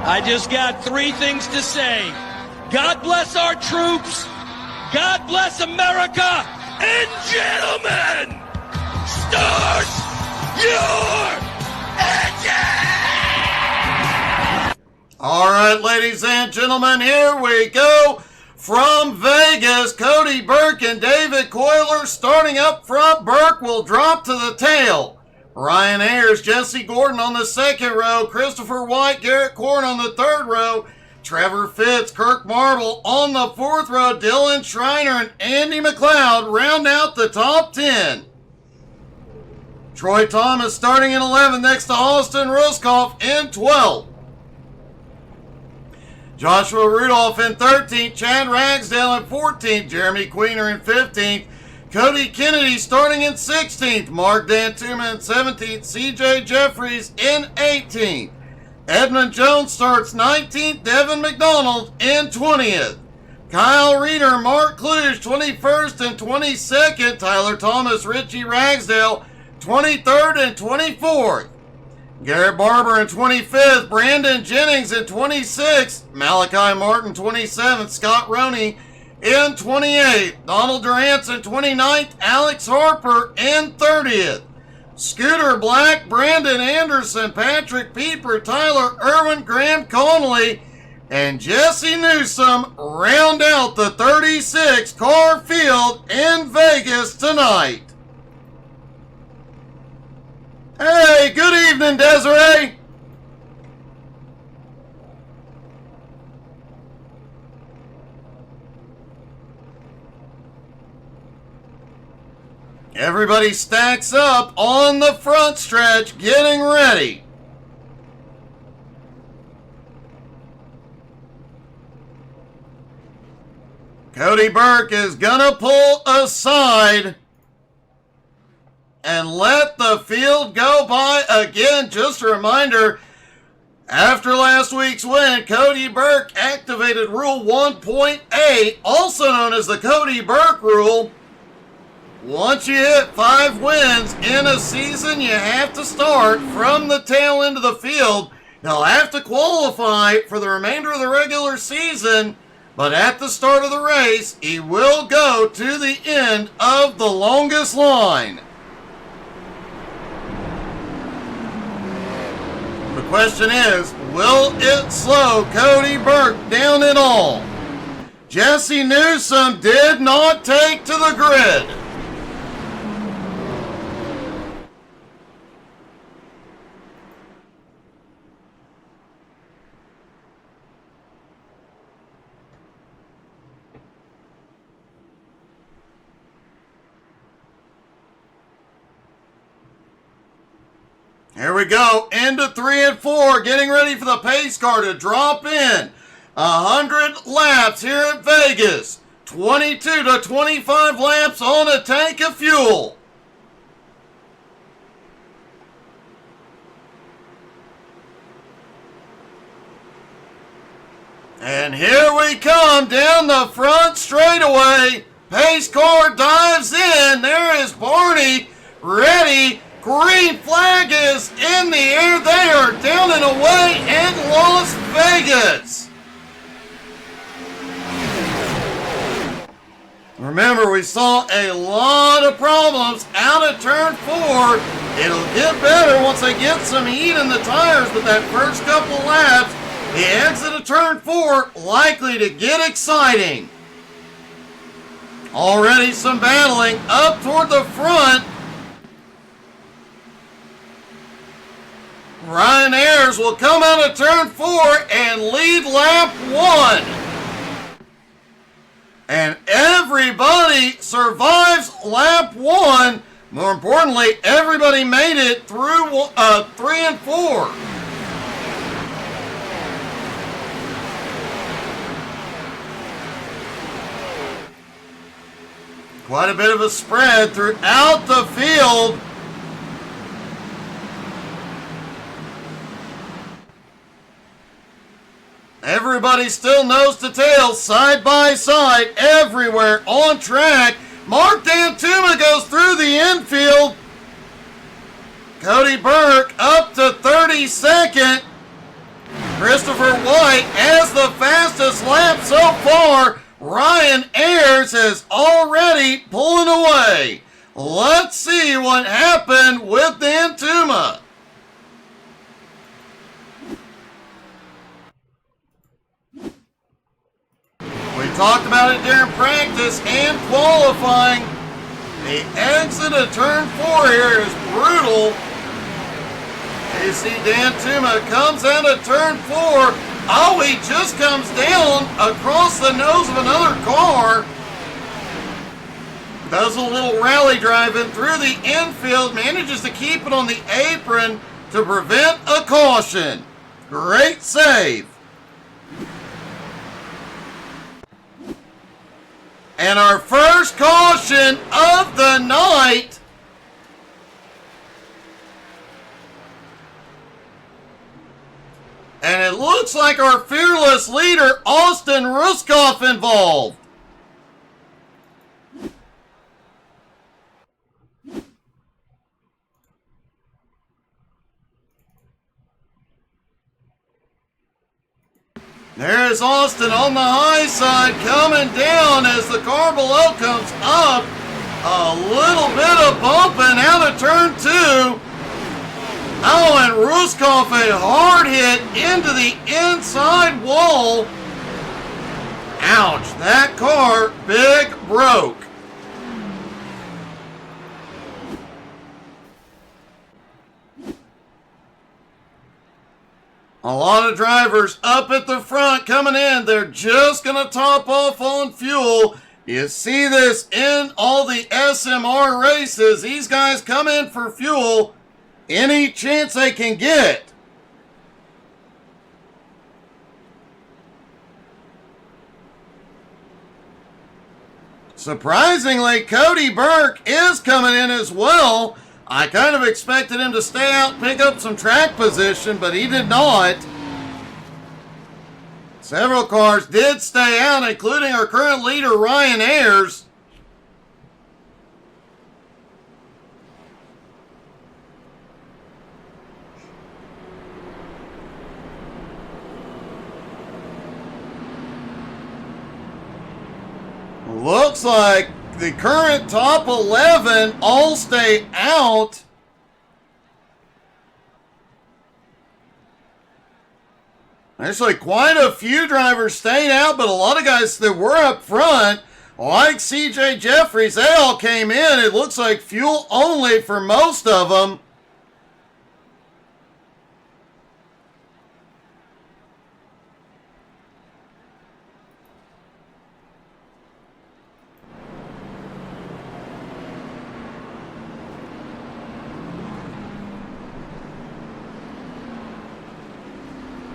I just got three things to say. God bless our troops. God bless America. And gentlemen, start your engine! All right, ladies and gentlemen, here we go. From Vegas, Cody Burke and David Coyler starting up front. Burke will drop to the tail. Ryan Ayers, Jesse Gordon on the second row. Christopher White, Garrett Korn on the third row. Trevor Fitz, Kirk Marble on the fourth row. Dylan Schreiner and Andy McLeod round out the top 10. Troy Thomas starting in 11 next to Austin Ruskoff in 12. Joshua Rudolph in 13th, Chad Ragsdale in 14th, Jeremy Queener in 15th, Cody Kennedy starting in 16th, Mark Dantuma in 17th, CJ Jeffries in 18th. Edmund Jones starts 19th, Devin McDonald in 20th. Kyle Reeder, Mark Kluge 21st and 22nd, Tyler Thomas, Richie Ragsdale 23rd and 24th. Garrett Barber in 25th, Brandon Jennings in 26th, Malachi Martin 27th, Scott Roney in 28th, Donald Durant in 29th, Alex Harper in 30th. Scooter Black, Brandon Anderson, Patrick Pieper, Tyler Irwin, Graham Connolly, and Jesse Newsom round out the 36-car field in Vegas tonight. Hey, good evening, Desiree. Everybody stacks up on the front stretch, getting ready. Cody Burke is gonna pull aside and let the field go by again. Just a reminder, after last week's win, Cody Burke activated Rule 1.8, also known as the Cody Burke Rule. Once you hit 5 wins in a season, you have to start from the tail end of the field. He'll have to qualify for the remainder of the regular season, but at the start of the race, he will go to the end of the longest line. The question is, will it slow Cody Burke down at all? Jesse Newsom did not take to the grid. Here we go, into 3 and 4, getting ready for the pace car to drop in. 100 laps here at Vegas. 22 to 25 laps on a tank of fuel. And here we come down the front straightaway. Pace car dives in. There is Barney ready. Green flag is in the air. They are down and away in Las Vegas. Remember, we saw a lot of problems out of turn 4. It'll get better once they get some heat in the tires, but that first couple laps, the exit of turn 4, likely to get exciting. Already some battling up toward the front. Ryan Ayers will come out of turn 4 and lead lap 1. And everybody survives lap 1. More importantly, everybody made it through 3 and 4. Quite a bit of a spread throughout the field. Everybody still nose to tail, side by side, everywhere on track. Mark Dantuma goes through the infield. Cody Burke up to 32nd. Christopher White has the fastest lap so far. Ryan Ayers is already pulling away. Let's see what happened with Dan Tuma. We talked about it during practice and qualifying. The exit of turn 4 here is brutal. You see Dan Tuma comes out of turn 4. Oh, he just comes down across the nose of another car. Does a little rally driving through the infield, manages to keep it on the apron to prevent a caution. Great save. And our first caution of the night. And it looks like our fearless leader, Austin Ruskoff, involved. There's Austin on the high side coming down as the car below comes up. A little bit of bumping out of turn 2. Oh, and Ruskoff a hard hit into the inside wall. Ouch, that car big broke. A lot of drivers up at the front coming in. They're just going to top off on fuel. You see this in all the SMR races. These guys come in for fuel any chance they can get. Surprisingly, Cody Burke is coming in as well. I kind of expected him to stay out and pick up some track position, but he did not. Several cars did stay out, including our current leader, Ryan Ayers. Looks like the current top 11 all stay out. Actually, quite a few drivers stayed out, but a lot of guys that were up front, like CJ Jeffries, they all came in. It looks like fuel only for most of them.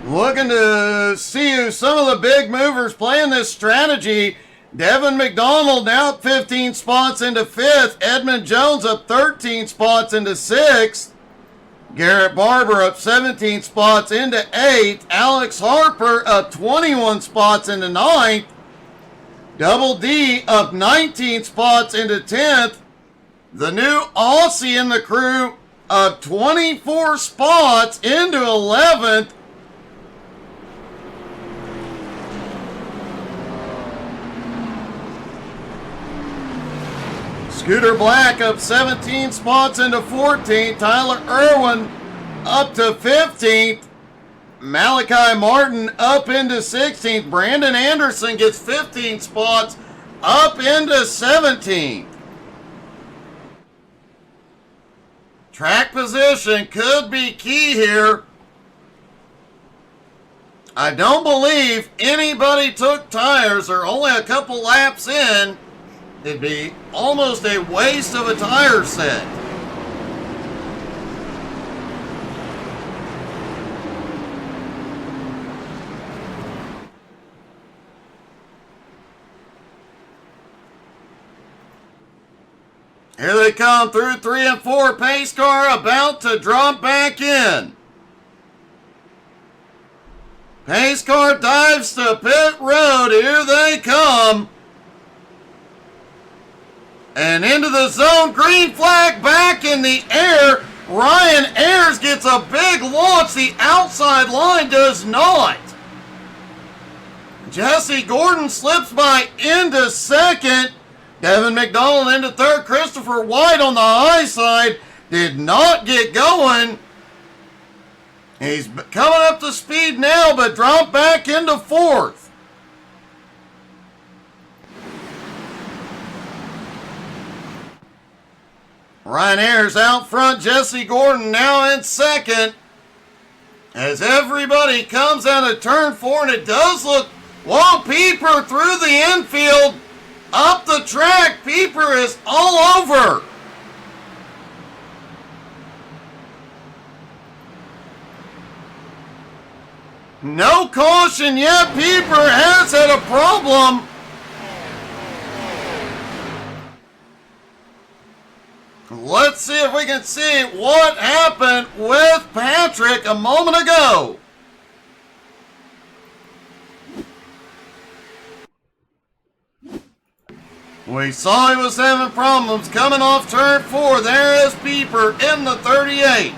Looking to see who some of the big movers playing this strategy. Devin McDonald now up 15 spots into 5th. Edmund Jones up 13 spots into 6th. Garrett Barber up 17 spots into 8th. Alex Harper up 21 spots into 9th. Double D up 19 spots into 10th. The new Aussie in the crew up 24 spots into 11th. Scooter Black up 17 spots into 14th. Tyler Irwin up to 15th. Malachi Martin up into 16th. Brandon Anderson gets 15 spots up into 17th. Track position could be key here. I don't believe anybody took tires. They're only a couple laps in. It'd be almost a waste of a tire set. Here they come through 3 and 4. Pace car about to drop back in. Pace car dives to pit road. Here they come. And into the zone, green flag back in the air. Ryan Ayers gets a big launch. The outside line does not. Jesse Gordon slips by into second. Devin McDonald into third. Christopher White on the high side did not get going. He's coming up to speed now, but dropped back into fourth. Ryan Ayers out front. Jesse Gordon now in second. As everybody comes out of turn 4, and it does look, whoa, Pieper through the infield, up the track. Pieper is all over. No caution yet. Pieper has had a problem. Let's see if we can see what happened with Patrick a moment ago. We saw he was having problems coming off turn 4. There is Pieper in the 38.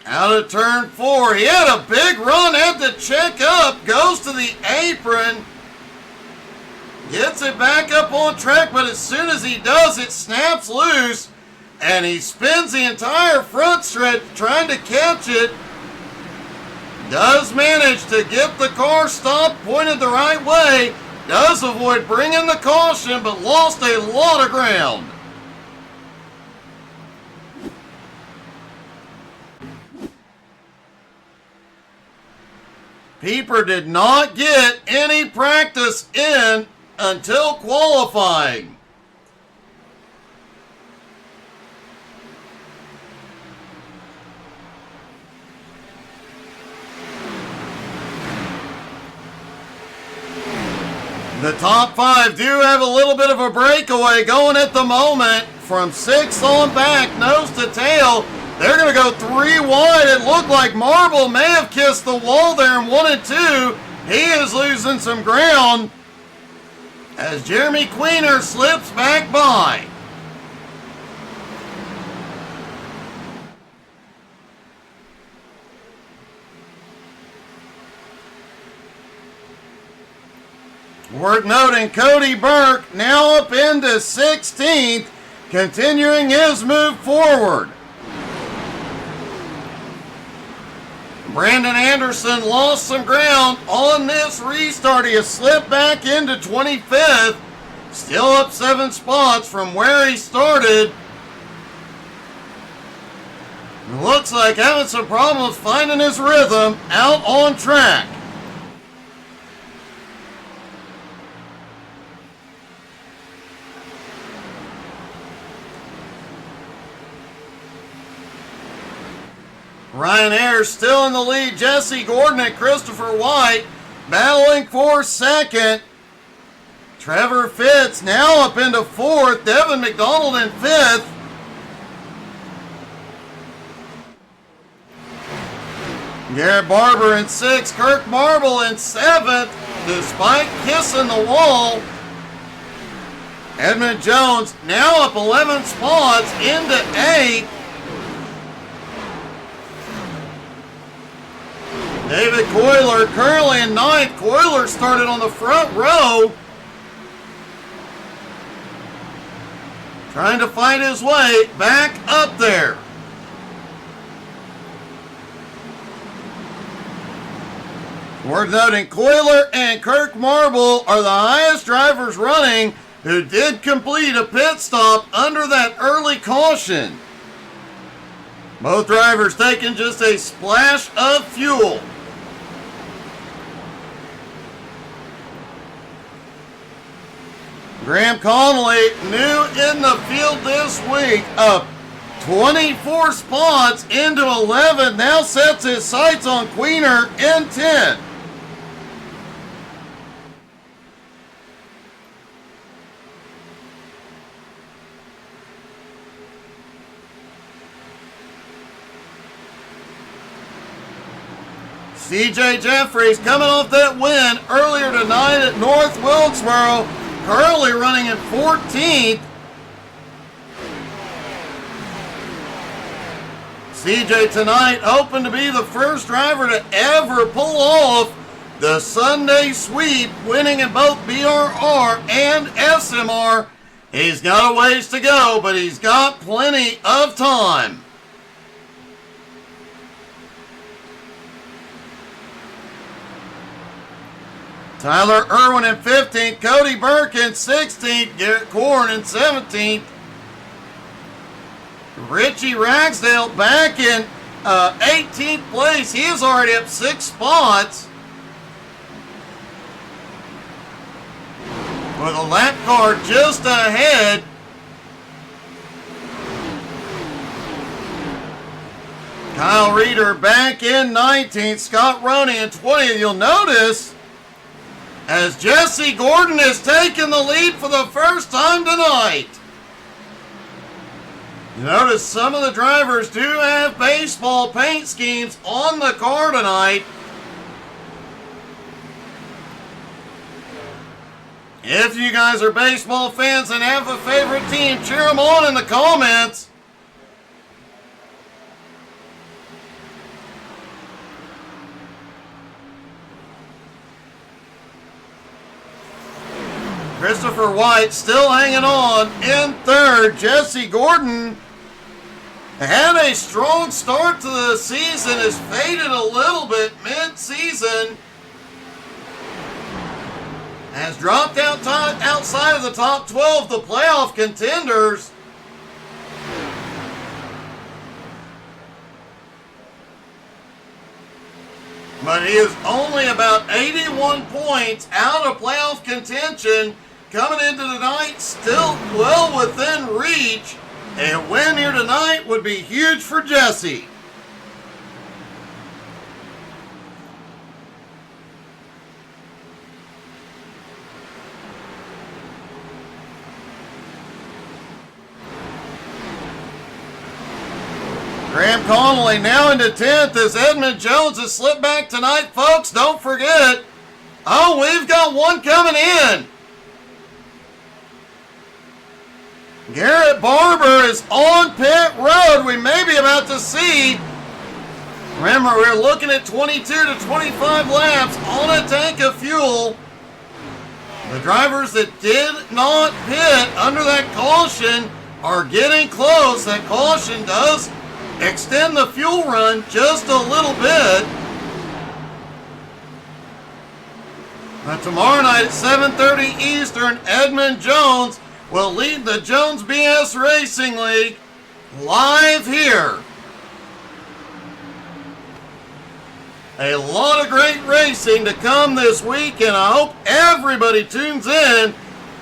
Out of turn 4. He had a big run, had to check up, goes to the apron. Gets it back up on track, but as soon as he does, it snaps loose, and he spins the entire front stretch trying to catch it. Does manage to get the car stopped, pointed the right way. Does avoid bringing the caution, but lost a lot of ground. Pieper did not get any practice in until qualifying. The top 5 do have a little bit of a breakaway going at the moment. From 6 on back, nose to tail, they're going to go 3 wide. It looked like Marble may have kissed the wall there in 1 and 2. He is losing some ground as Jeremy Queener slips back by. Worth noting, Cody Burke now up into 16th, continuing his move forward. Brandon Anderson lost some ground on this restart. He has slipped back into 25th, still up 7 spots from where he started. Looks like having some problems finding his rhythm out on track. Ryan Ayers still in the lead. Jesse Gordon and Christopher White battling for second. Trevor Fitz now up into 4th. Devin McDonald in 5th. Garrett Barber in 6th. Kirk Marble in 7th. Despite kissing the wall. Edmund Jones now up 11 spots into 8th. David Coyler currently in 9th. Coyler started on the front row, trying to find his way back up there. Worth noting, Coyler and Kirk Marble are the highest drivers running who did complete a pit stop under that early caution. Both drivers taking just a splash of fuel. Graham Connolly, new in the field this week, up 24 spots into 11, now sets his sights on Queener in 10. CJ Jeffries coming off that win earlier tonight at North Wilkesboro, currently running in 14th. CJ tonight hoping to be the first driver to ever pull off the Sunday sweep, winning in both BRR and SMR. He's got a ways to go, but he's got plenty of time. Tyler Irwin in 15th, Cody Burke in 16th, Garrett Korn in 17th. Richie Ragsdale back in 18th place. He is already up 6 spots. With a lap car just ahead. Kyle Reeder back in 19th. Scott Roney in 20th. You'll notice as Jesse Gordon is taking the lead for the first time tonight. You notice some of the drivers do have baseball paint schemes on the car tonight. If you guys are baseball fans and have a favorite team, cheer them on in the comments. Christopher White still hanging on in third. Jesse Gordon had a strong start to the season, has faded a little bit mid-season. Has dropped outside of the top 12, the playoff contenders. But he is only about 81 points out of playoff contention. Coming into tonight, still well within reach. A win here tonight would be huge for Jesse. Graham Connolly now into 10th as Edmund Jones has slipped back tonight, folks. Don't forget. Oh, we've got one coming in. Garrett Barber is on pit road. We may be about to see. Remember, we're looking at 22 to 25 laps on a tank of fuel. The drivers that did not pit under that caution are getting close. That caution does extend the fuel run just a little bit. But tomorrow night at 7:30 Eastern, Edmund Jones will lead the Jones BS Racing League live here. A lot of great racing to come this week, and I hope everybody tunes in.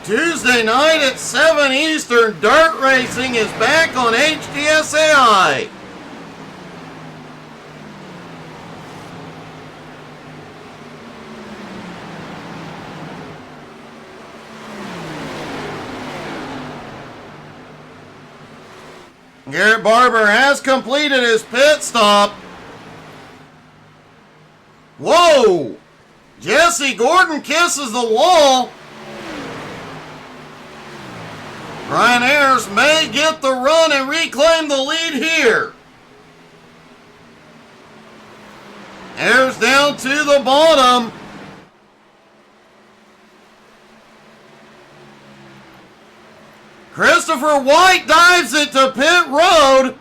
Tuesday night at 7 Eastern, Dirt Racing is back on HDSAI. Garrett Barber has completed his pit stop. Whoa! Jesse Gordon kisses the wall. Ryan Ayers may get the run and reclaim the lead here. Ayers down to the bottom. Christopher White dives it to pit road.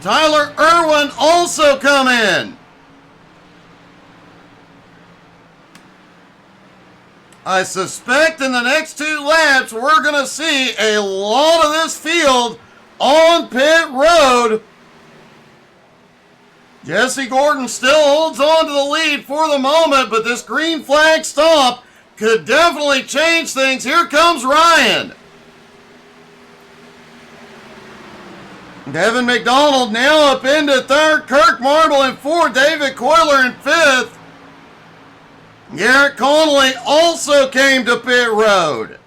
Tyler Irwin also come in. I suspect in the next 2 laps we're going to see a lot of this field on pit road. Jesse Gordon still holds on to the lead for the moment, but this green flag stop could definitely change things. Here comes Ryan. Devin McDonald now up into 3rd. Kirk Marble in 4th. David Coyler in 5th. Garrett Connolly also came to pit road.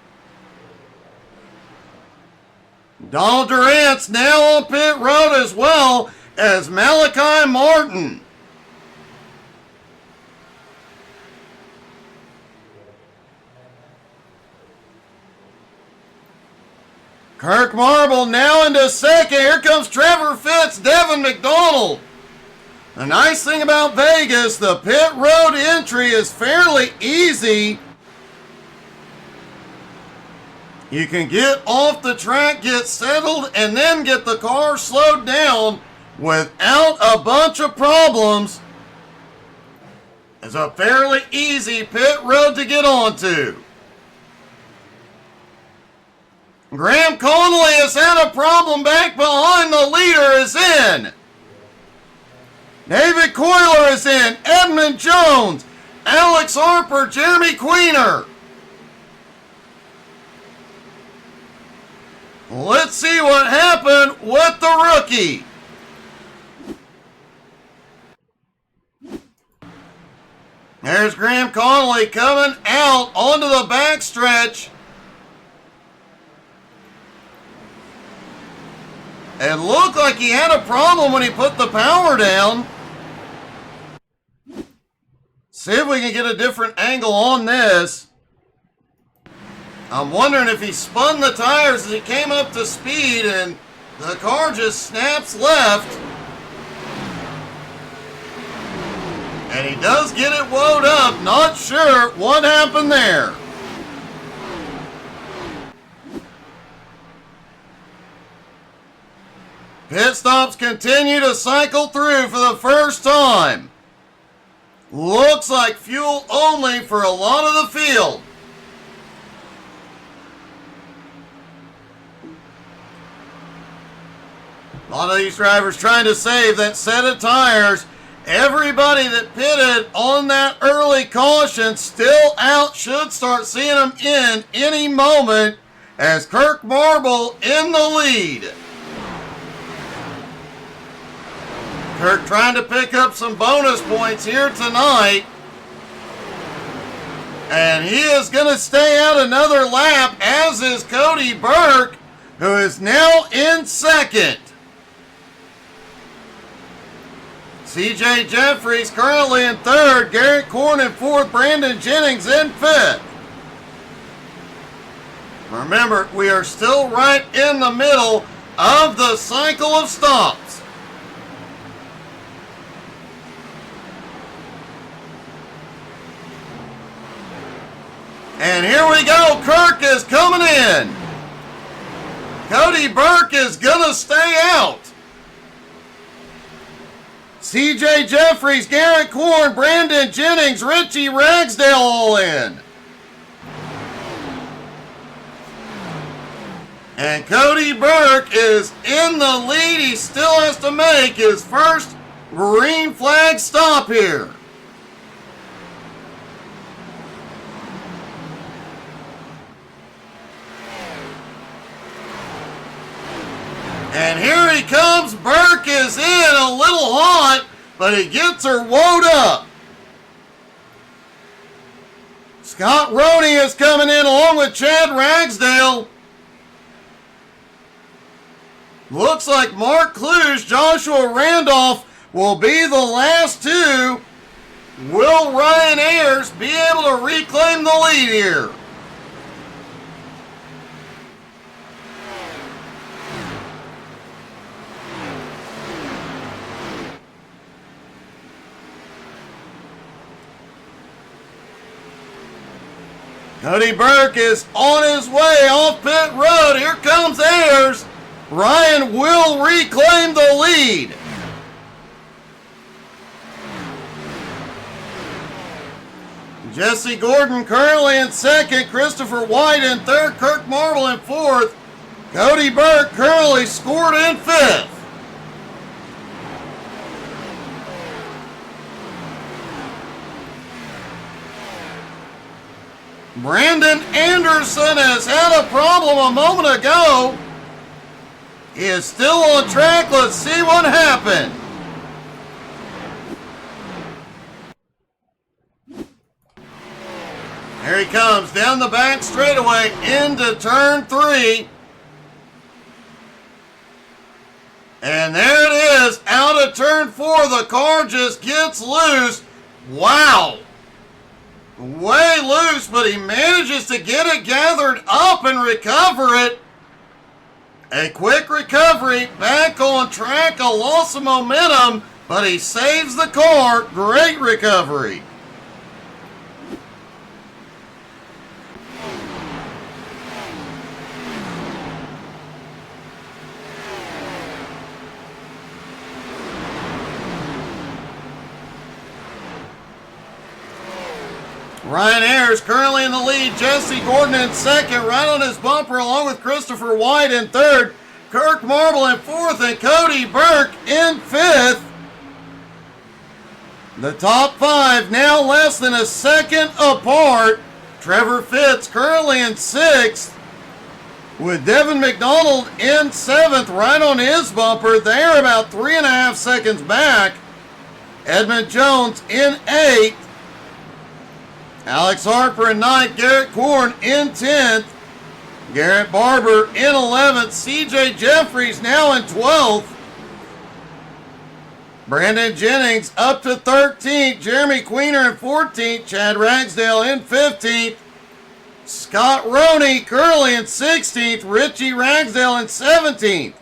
Donald Durant's now on pit road as well as Malachi Martin. Kirk Marble now into second. Here comes Trevor Fitz, Devin McDonald. The nice thing about Vegas, the pit road entry is fairly easy. You can get off the track, get settled, and then get the car slowed down without a bunch of problems. It's a fairly easy pit road to get onto. Graham Connolly has had a problem back behind. The leader is in. David Coyler is in. Edmund Jones, Alex Harper, Jeremy Queener. Let's see what happened with the rookie. There's Graham Connolly coming out onto the backstretch. It looked like he had a problem when he put the power down. See if we can get a different angle on this. I'm wondering if he spun the tires as he came up to speed and the car just snaps left. And he does get it wound up. Not sure what happened there. Pit stops continue to cycle through for the first time. Looks like fuel only for a lot of the field. A lot of these drivers trying to save that set of tires. Everybody that pitted on that early caution still out. Should start seeing them in any moment as Kirk Marble in the lead. Kirk trying to pick up some bonus points here tonight. And he is going to stay out another lap, as is Cody Burke, who is now in second. CJ Jeffries currently in third. Garrett Korn in fourth. Brandon Jennings in fifth. Remember, we are still right in the middle of the cycle of stops. And here we go. Kirk is coming in. Cody Burke is going to stay out. CJ Jeffries, Garrett Korn, Brandon Jennings, Richie Ragsdale all in. And Cody Burke is in the lead. He still has to make his first green flag stop here. And here he comes. Burke is in, a little hot, but he gets her wound up. Scott Roney is coming in along with Chad Ragsdale. Looks like Mark Kluge, Joshua Randolph will be the last two. Will Ryan Ayers be able to reclaim the lead here? Cody Burke is on his way off pit road. Here comes Ayers. Ryan will reclaim the lead. Jesse Gordon currently in second. Christopher White in third. Kirk Marble in fourth. Cody Burke currently scored in fifth. Brandon Anderson has had a problem a moment ago. He is still on track. Let's see what happened. Here he comes down the back straightaway into turn 3. And there it is, out of turn 4. The car just gets loose. Wow. Way loose, but he manages to get it gathered up and recover it. A quick recovery, back on track, a loss of momentum, but he saves the car. Great recovery. Ryan Ayers currently in the lead. Jesse Gordon in second, right on his bumper, along with Christopher White in third. Kirk Marble in fourth, and Cody Burke in fifth. The top five now less than a second apart. Trevor Fitz currently in sixth, with Devin McDonald in seventh, right on his bumper. They're about 3.5 seconds back. Edmund Jones in eighth. Alex Harper in ninth, Garrett Korn in 10th, Garrett Barber in 11th, CJ Jeffries now in 12th, Brandon Jennings up to 13th, Jeremy Queener in 14th, Chad Ragsdale in 15th, Scott Roney currently in 16th, Richie Ragsdale in 17th,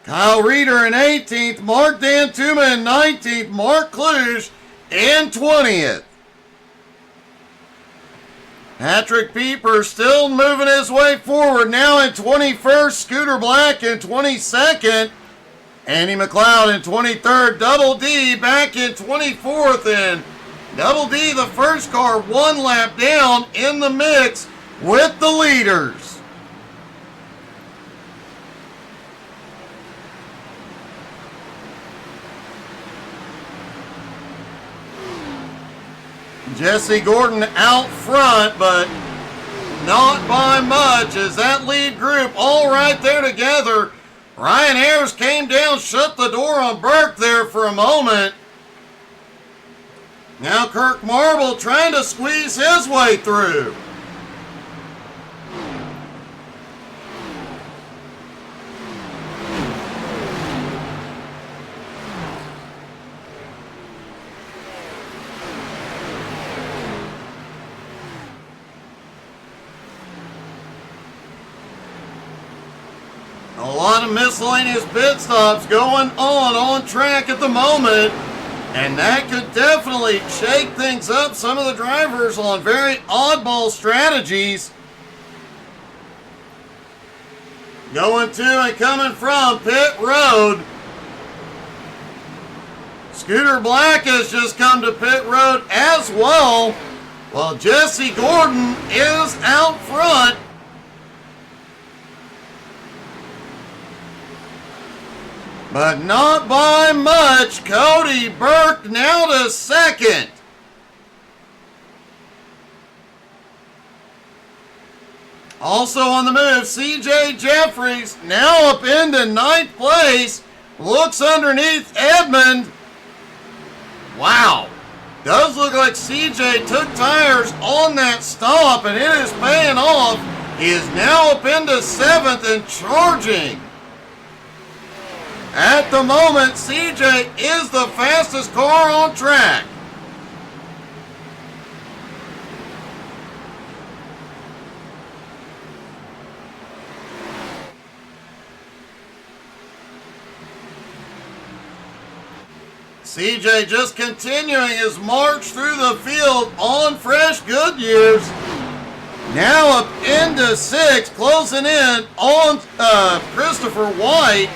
Kyle Reeder in 18th, Mark Dantuma in 19th, Mark Kluge in 20th. Patrick Pieper still moving his way forward, now in 21st, Scooter Black in 22nd, Andy McLeod in 23rd, Double D back in 24th, and Double D, the first car, one lap down in the mix with the leaders. Jesse Gordon out front, but not by much, as that lead group all right there together. Ryan Ayers came down, shut the door on Burke there for a moment. Now Kirk Marble trying to squeeze his way through. A lot of miscellaneous pit stops going on track at the moment, and that could definitely shake things up. Some of the drivers on very oddball strategies. Going to and coming from pit road. Scooter Black has just come to pit road as well, while Jesse Gordon is out front. But not by much. Cody Burke now to second. Also on the move, CJ Jeffries now up into ninth place. Looks underneath Edmund. Wow. Does look like CJ took tires on that stop, and it is paying off. He is now up into seventh and charging. At the moment, CJ is the fastest car on track. CJ just continuing his march through the field on fresh Goodyears. Now up into sixth, closing in on Christopher White.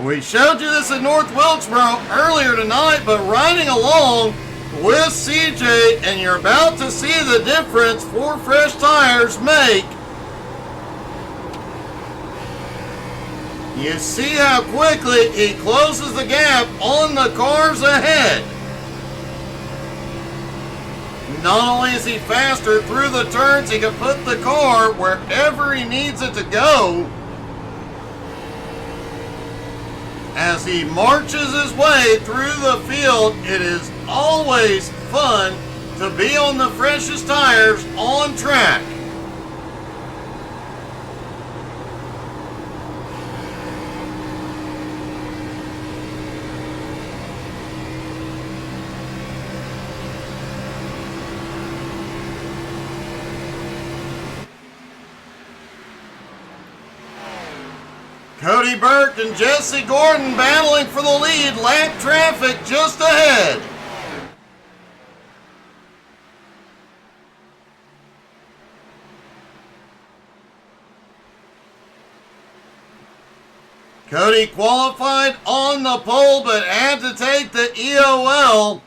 We showed you this in North Wilkesboro earlier tonight, but riding along with CJ, and you're about to see the difference 4 fresh tires make. You see how quickly he closes the gap on the cars ahead. Not only is he faster through the turns, he can put the car wherever he needs it to go. As he marches his way through the field, it is always fun to be on the freshest tires on track. Cody Burke and Jesse Gordon battling for the lead. Lap traffic just ahead. Cody qualified on the pole but had to take the EOL.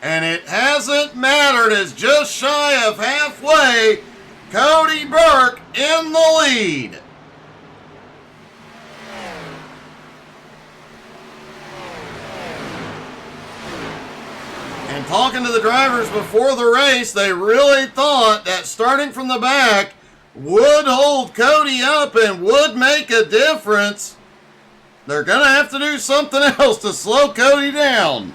And it hasn't mattered. It's just shy of halfway. Cody Burke in the lead. And talking to the drivers before the race, they really thought that starting from the back would hold Cody up and would make a difference. They're going to have to do something else to slow Cody down.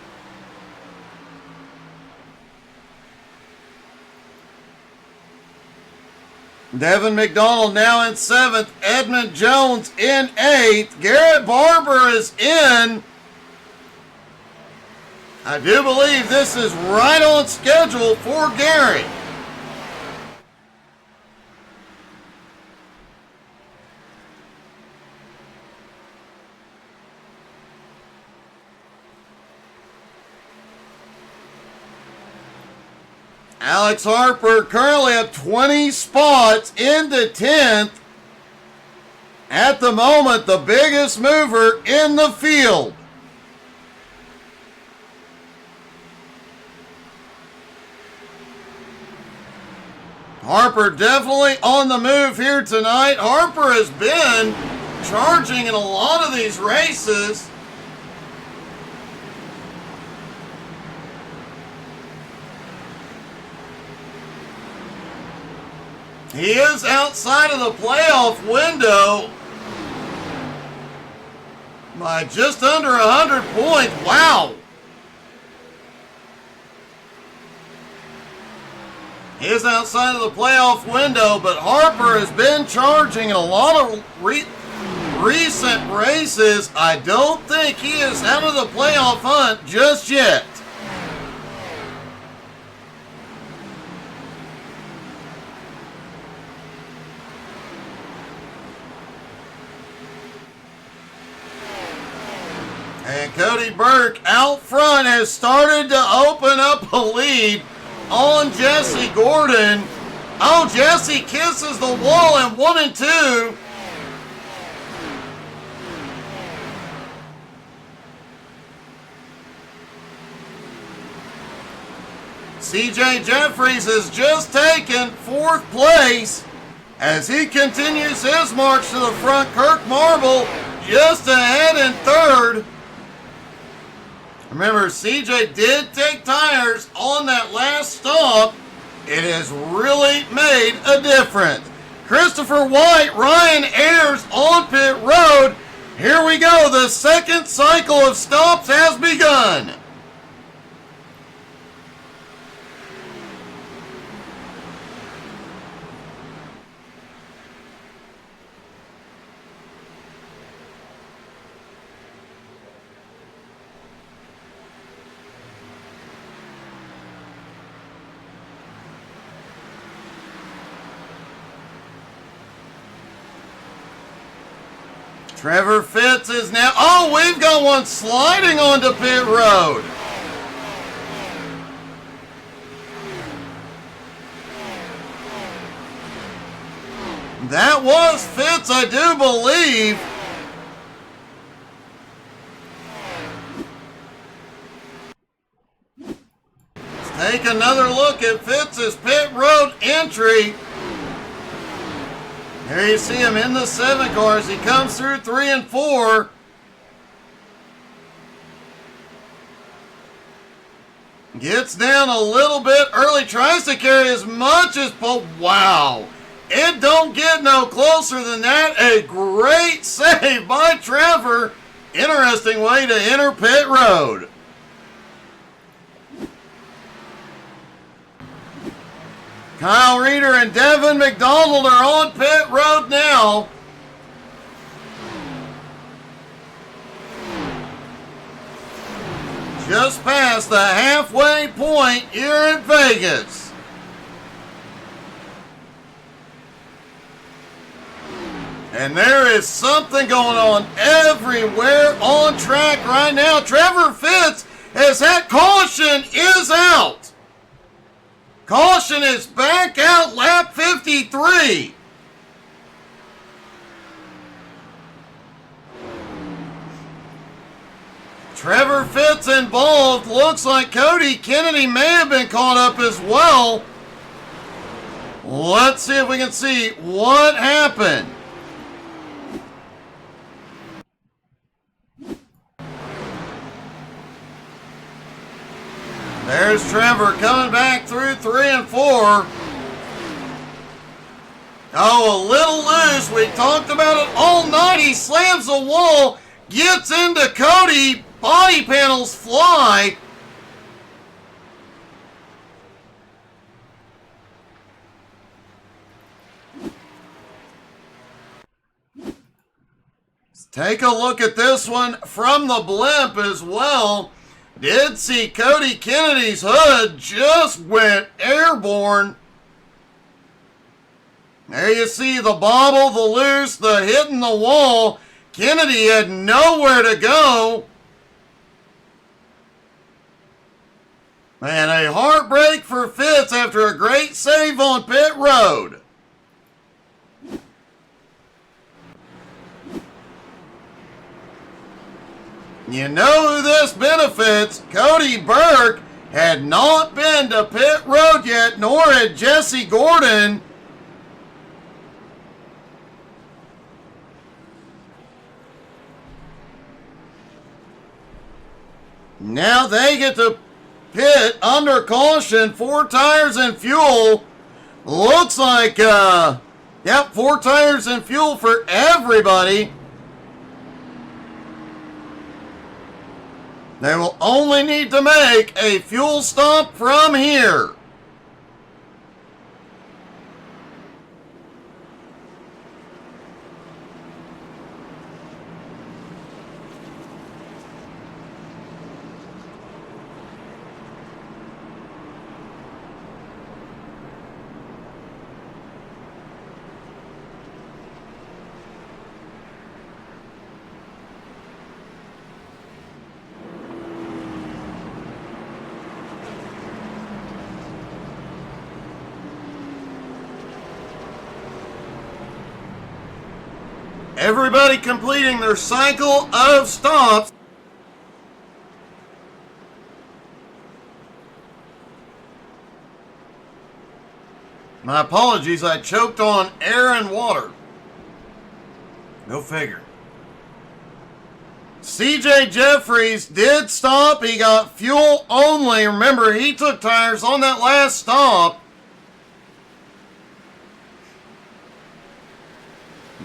Devin McDonald now in 7th. Edmund Jones in 8th. Garrett Barber is in. I do believe this is right on schedule for Garrett. Alex Harper currently up 20 spots into 10th. At the moment, the biggest mover in the field. Harper definitely on the move here tonight. Harper has been charging in a lot of these races. He is outside of the playoff window by just under 100 points. Wow. He is outside of the playoff window, but Harper has been charging in a lot of recent races. I don't think he is out of the playoff hunt just yet. And Cody Burke out front has started to open up a lead on Jesse Gordon. Oh, Jesse kisses the wall in 1 and 2. CJ Jeffries has just taken 4th place as he continues his march to the front. Kirk Marble just ahead in 3rd. Remember, CJ did take tires on that last stop. It has really made a difference. Christopher White, Ryan Ayers on pit road. Here we go. The second cycle of stops has begun. Trevor Fitz is now, oh, we've got one sliding onto pit road. That was Fitz, I do believe. Let's take another look at Fitz's pit road entry. Here you see him in the 7 cars. He comes through 3 and 4. Gets down a little bit early. Tries to carry as much as possible. Wow. It don't get no closer than that. A great save by Trevor. Interesting way to enter pit road. Kyle Reeder and Devin McDonald are on pit road now. Just past the halfway point here in Vegas. And there is something going on everywhere on track right now. Trevor Fitz has had caution is out. Caution is back out, lap 53. Trevor Fitz involved. Looks like Cody Kennedy may have been caught up as well. Let's see if we can see what happened. There's Trevor coming back through 3 and 4. Oh, a little loose. We talked about it all night. He slams the wall, gets into Cody. Body panels fly. Let's take a look at this one from the blimp as well. Did see Cody Kennedy's hood just went airborne. There you see the bobble, the loose, the hitting the wall. Kennedy had nowhere to go. And a heartbreak for Fitz after a great save on pit road. You know who this benefits? Cody Burke had not been to pit road yet, nor had Jesse Gordon. Now they get to pit under caution, 4 tires and fuel. Looks like, 4 tires and fuel for everybody. They will only need to make a fuel stop from here. Everybody completing their cycle of stops. My apologies, I choked on air and water. Go figure. CJ Jeffries did stop. He got fuel only. Remember, he took tires on that last stop.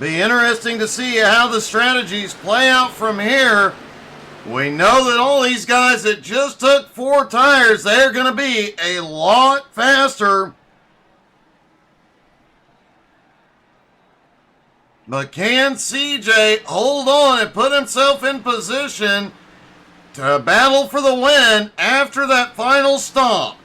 Be interesting to see how the strategies play out from here. We know that all these guys that just took 4 tires, they're going to be a lot faster. But can CJ hold on and put himself in position to battle for the win after that final stop?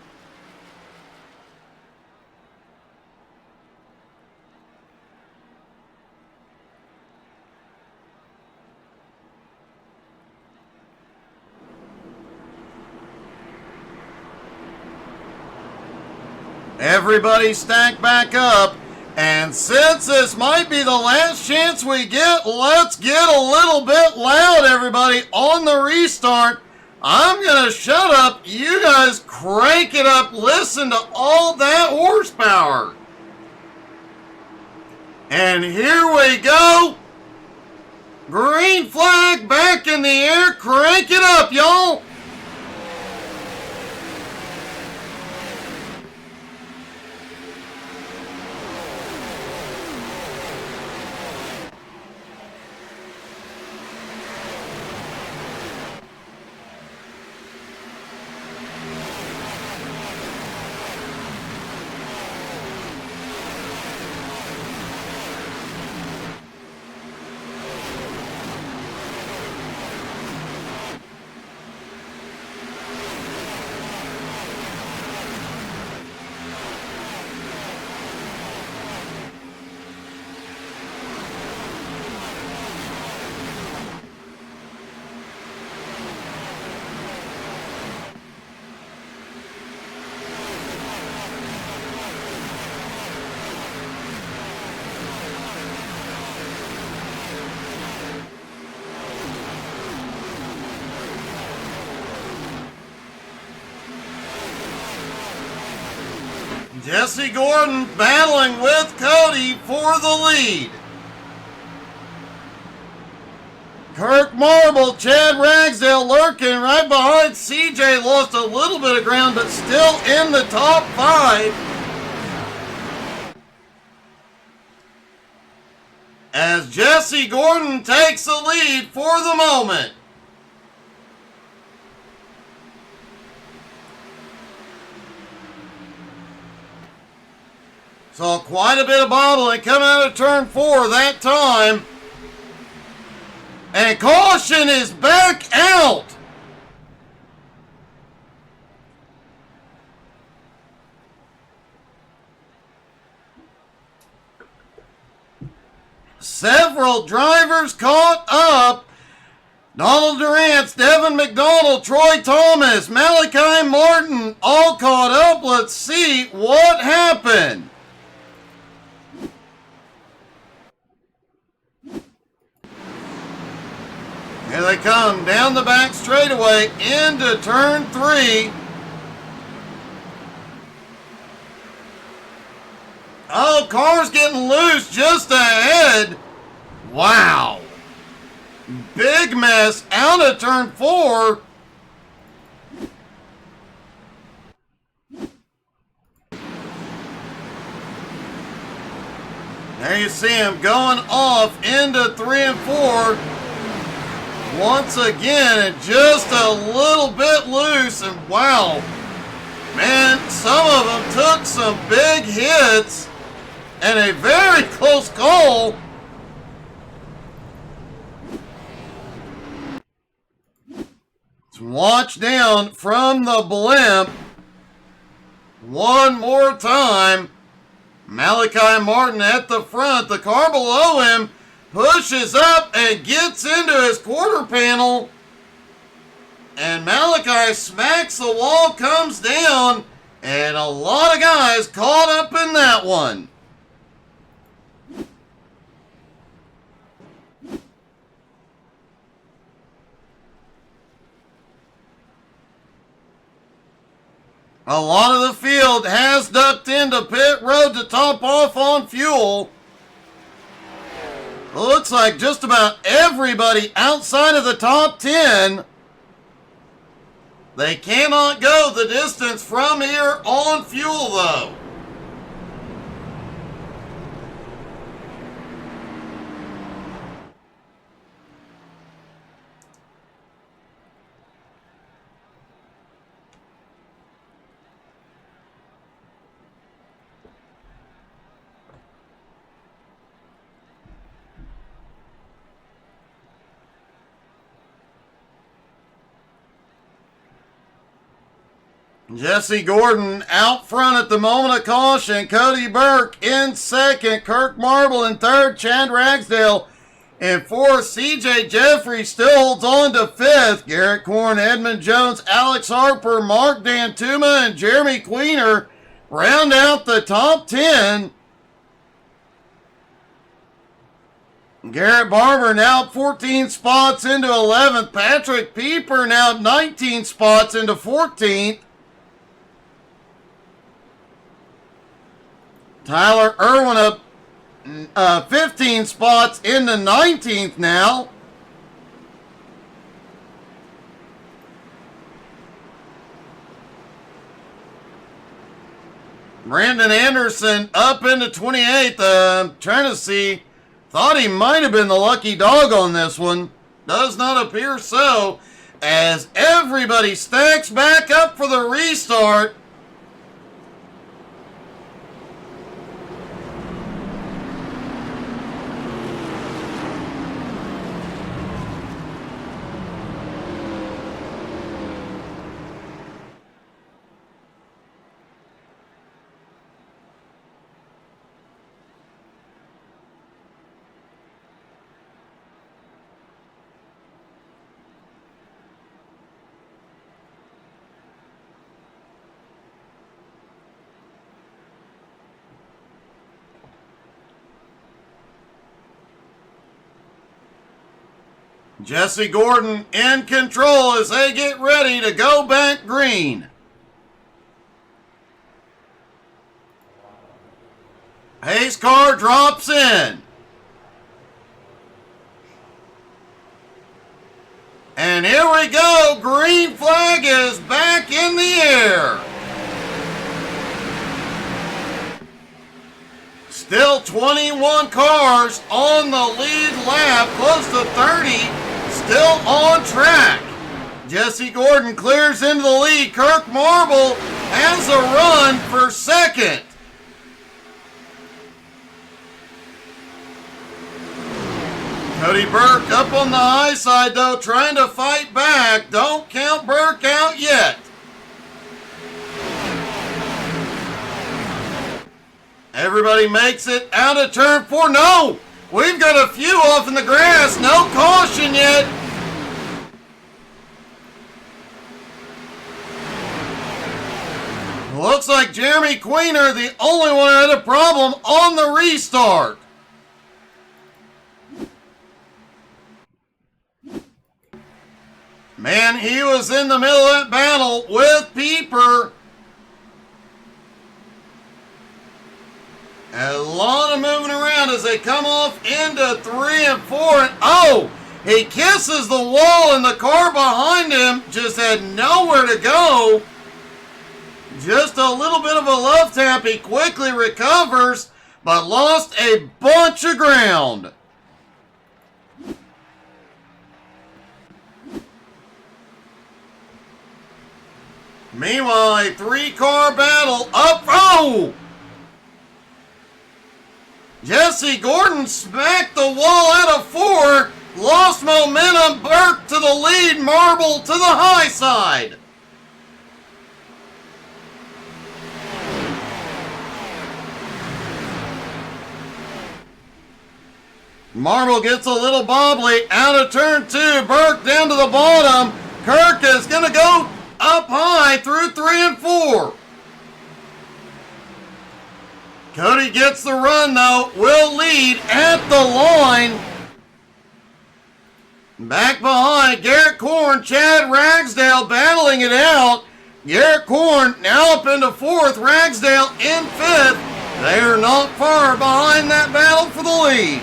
Everybody stack back up. And since this might be the last chance we get, let's get a little bit loud, everybody, on the restart. I'm going to shut up. You guys crank it up. Listen to all that horsepower. And here we go. Green flag back in the air. Crank it up, y'all. Jesse Gordon battling with Cody for the lead. Kirk Marble, Chad Ragsdale lurking right behind. CJ lost a little bit of ground, but still in the top 5. As Jesse Gordon takes the lead for the moment. Saw quite a bit of bobbling coming out of turn 4 that time. And caution is back out. Several drivers caught up. Donald Durant, Devin McDonald, Troy Thomas, Malachi Martin all caught up. Let's see what happened. Here they come down the back straightaway into turn 3. Oh, car's getting loose just ahead. Wow. Big mess out of turn 4. There you see him going off into 3 and 4. Once again, and just a little bit loose, and wow, man, some of them took some big hits, and a very close call. Let's watch down from the blimp one more time. Malachi Martin at the front, the car below him pushes up and gets into his quarter panel. And Malachi smacks the wall, comes down, and a lot of guys caught up in that one. A lot of the field has ducked into pit road to top off on fuel. Looks like just about everybody outside of the top 10. They cannot go the distance from here on fuel, though. Jesse Gordon out front at the moment of caution. Cody Burke in second. Kirk Marble in third. Chad Ragsdale in fourth. CJ Jeffrey still holds on to fifth. Garrett Korn, Edmund Jones, Alex Harper, Mark Dantuma, and Jeremy Queener round out the top 10. Garrett Barber now 14 spots into 11th. Patrick Pieper now 19 spots into 14th. Tyler Irwin up 15 spots into 19th now. Brandon Anderson up into 28th. Trying to see. Thought he might have been the lucky dog on this one. Does not appear so. As everybody stacks back up for the restart. Jesse Gordon in control as they get ready to go back green. Pace car drops in. And here we go. Green flag is back in the air. Still 21 cars on the lead lap, close to 30, still on track. Jesse Gordon clears into the lead. Kirk Marble has a run for second. Cody Burke up on the high side though, trying to fight back. Don't count Burke out yet. Everybody makes it out of turn 4. No! We've got a few off in the grass. No caution yet. Looks like Jeremy Queener, the only one who had a problem on the restart. Man, he was in the middle of that battle with Pieper. A lot of moving around as they come off into 3 and 4. And oh, he kisses the wall and the car behind him just had nowhere to go. Just a little bit of a love tap. He quickly recovers, but lost a bunch of ground. Meanwhile, a 3-car battle up. Oh! Jesse Gordon smacked the wall out of 4. Lost momentum. Burke to the lead. Marble to the high side. Marble gets a little bobbly out of turn 2. Burke down to the bottom. Kirk is going to go up high through 3 and 4. Cody gets the run though. Will lead at the line. Back behind Garrett Korn, Chad Ragsdale battling it out. Garrett Korn now up into 4th. Ragsdale in 5th. They are not far behind that battle for the lead.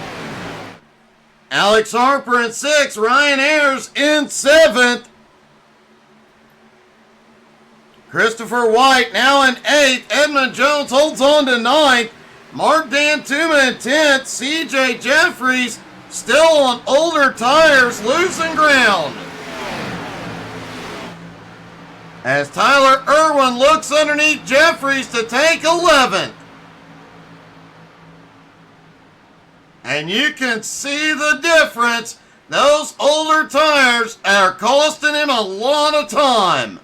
Alex Harper in 6th. Ryan Ayers in 7th. Christopher White now in 8th. Edmund Jones holds on to 9th. Mark Dantuma in 10th. CJ Jeffries still on older tires, losing ground. As Tyler Irwin looks underneath Jeffries to take 11th. And you can see the difference. Those older tires are costing him a lot of time.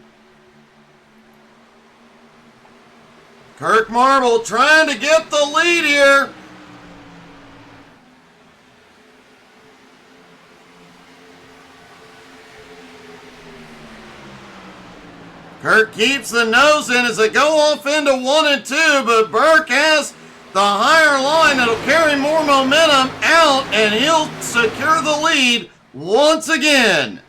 Kirk Marble trying to get the lead here. Kirk keeps the nose in as they go off into 1 and 2, but Burke has the higher line that'll carry more momentum out, and he'll secure the lead once again.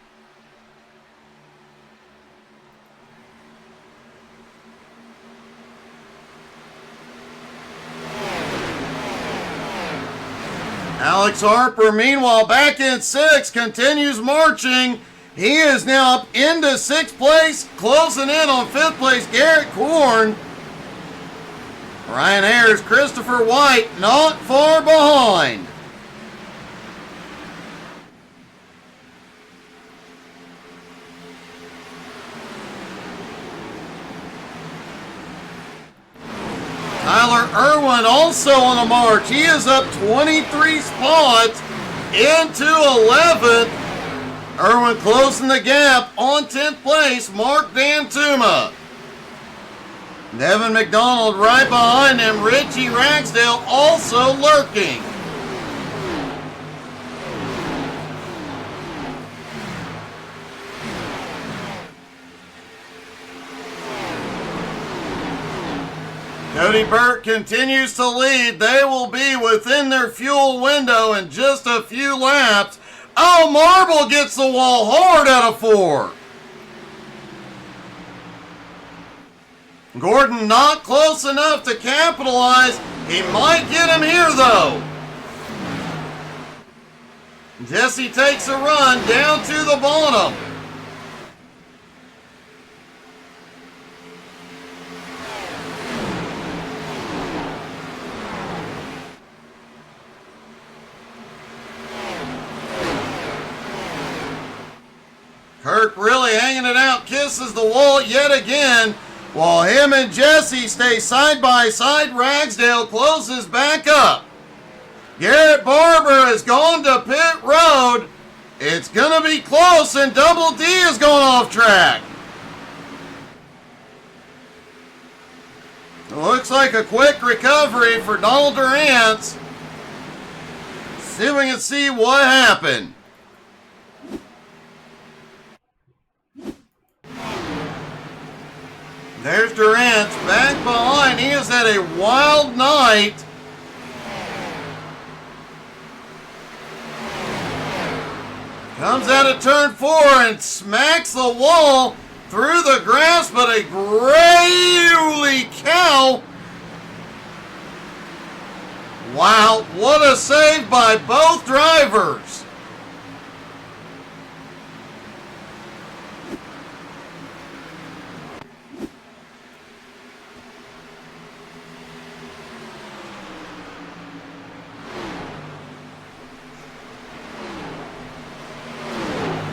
Alex Harper, meanwhile, back in 6th, continues marching. He is now up into 6th place, closing in on 5th place, Garrett Korn. Ryan Ayers, Christopher White, not far behind. Tyler Irwin also on a march. He is up 23 spots into 11th. Irwin closing the gap on 10th place, Mark Dantuma. Devin McDonald right behind him. Richie Ragsdale also lurking. Cody Burke continues to lead. They will be within their fuel window in just a few laps. Oh, Marble gets the wall hard out of 4. Gordon not close enough to capitalize. He might get him here, though. Jesse takes a run down to the bottom. Kirk really hanging it out, kisses the wall yet again, while him and Jesse stay side by side. Ragsdale closes back up. Garrett Barber has gone to pit road. It's going to be close, and Double D is going off track. It looks like a quick recovery for Donald Durant. See if we can see what happened. There's Durant back behind. He has had a wild night. Comes out of turn 4 and smacks the wall through the grass, but a holy cow. Wow, what a save by both drivers.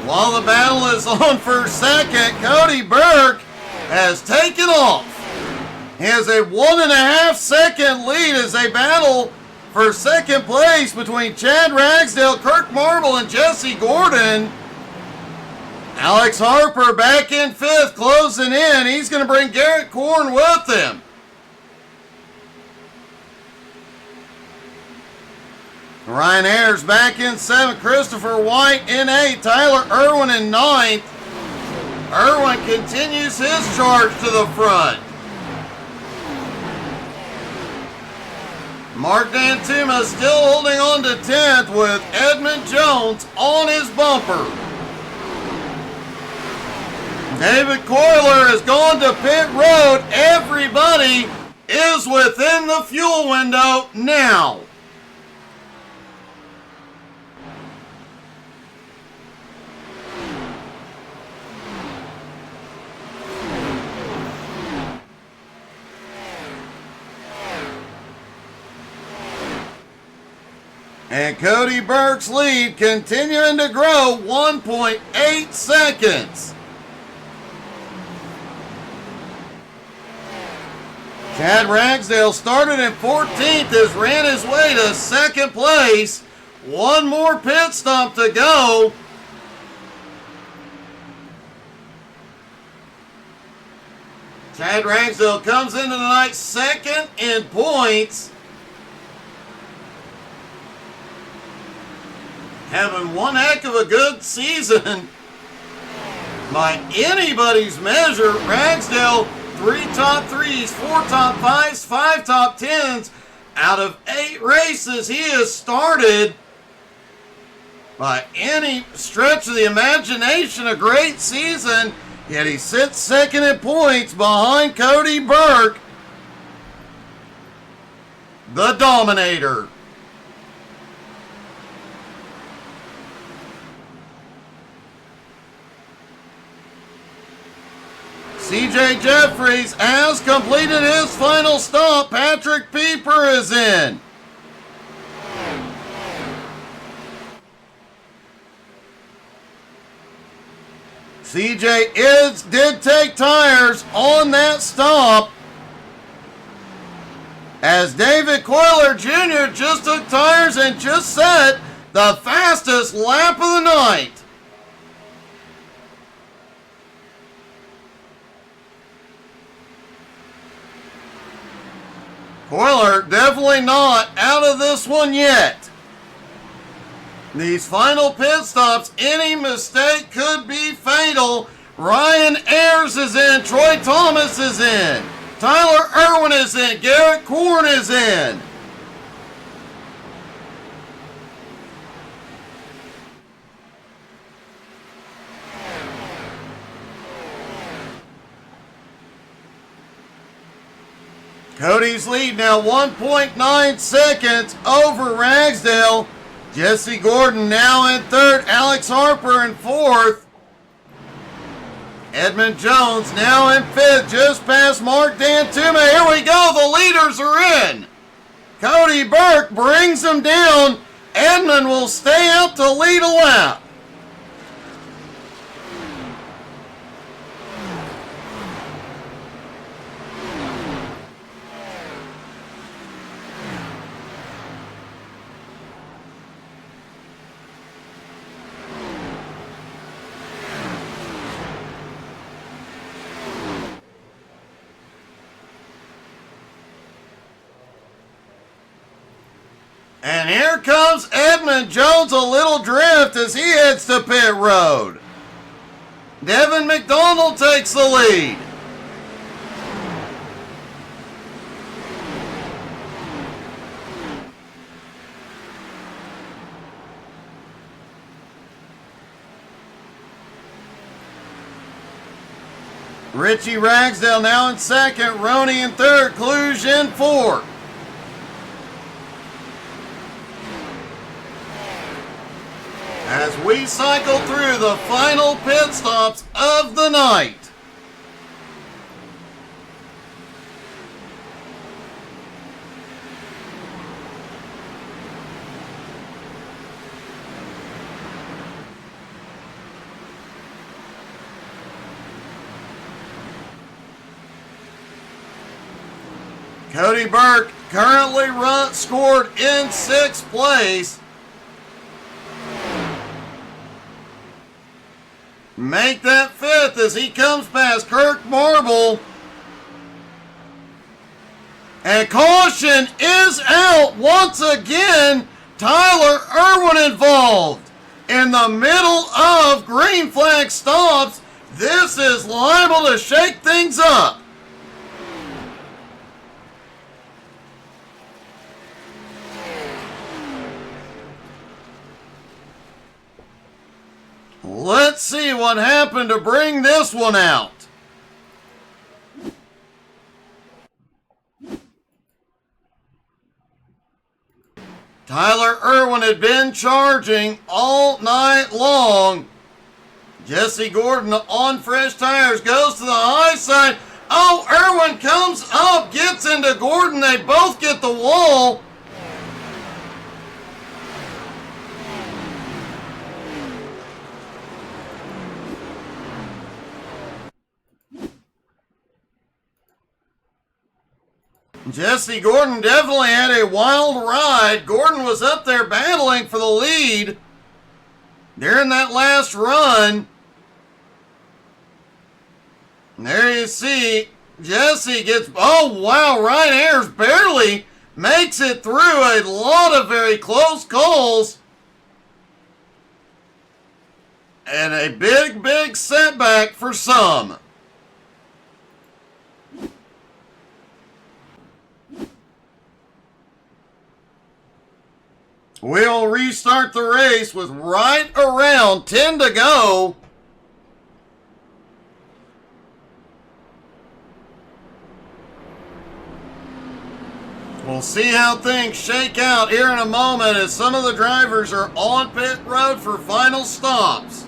While the battle is on for second, Cody Burke has taken off. He has a 1.5 second lead as they battle for second place between Chad Ragsdale, Kirk Marble, and Jesse Gordon. Alex Harper back in 5th, closing in. He's going to bring Garrett Korn with him. Ryan Ayers back in 7th, Christopher White in 8th, Tyler Irwin in 9th. Irwin continues his charge to the front. Mark Dantuma still holding on to 10th with Edmund Jones on his bumper. David Coiler has gone to pit road. Everybody is within the fuel window now. And Cody Burke's lead continuing to grow, 1.8 seconds. Chad Ragsdale started in 14th, has ran his way to second place. One more pit stop to go. Chad Ragsdale comes into the night second in points. Having one heck of a good season by anybody's measure. Ragsdale, 3 top 3s, 4 top 5s, 5 top 10s. Out of 8 races he has started. By any stretch of the imagination, a great season. Yet he sits second in points behind Cody Burke, the Dominator. CJ Jeffries has completed his final stop. Patrick Pieper is in. CJ did take tires on that stop, as David Coiler Jr. just took tires and just set the fastest lap of the night. Coiler definitely not out of this one yet. These final pit stops, any mistake could be fatal. Ryan Ayers is in. Troy Thomas is in. Tyler Irwin is in. Garrett Korn is in. Cody's lead now 1.9 seconds over Ragsdale. Jesse Gordon now in third. Alex Harper in fourth. Edmund Jones now in fifth, just past Mark Dantuma. Here we go, the leaders are in. Cody Burke brings them down. Edmund will stay up to lead a lap. And here comes Edmund Jones, a little drift as he heads to pit road. Devin McDonald takes the lead. Richie Ragsdale now in second, Roney in third, Kluge in fourth. As we cycle through the final pit stops of the night. Cody Burke currently scored in 6th place. Make that 5th as he comes past Kirk Marble. And caution is out once again. Tyler Irwin involved in the middle of green flag stops. This is liable to shake things up. Let's see what happened to bring this one out. Tyler Irwin had been charging all night long. Jesse Gordon on fresh tires goes to the high side. Oh, Irwin comes up, gets into Gordon. They both get the wall. Jesse Gordon definitely had a wild ride. Gordon was up there battling for the lead during that last run. And there you see Jesse gets, oh wow, Ryan Ayers barely makes it through a lot of very close calls. And a big, big setback for some. We'll restart the race with right around 10 to go. We'll see how things shake out here in a moment as some of the drivers are on pit road for final stops.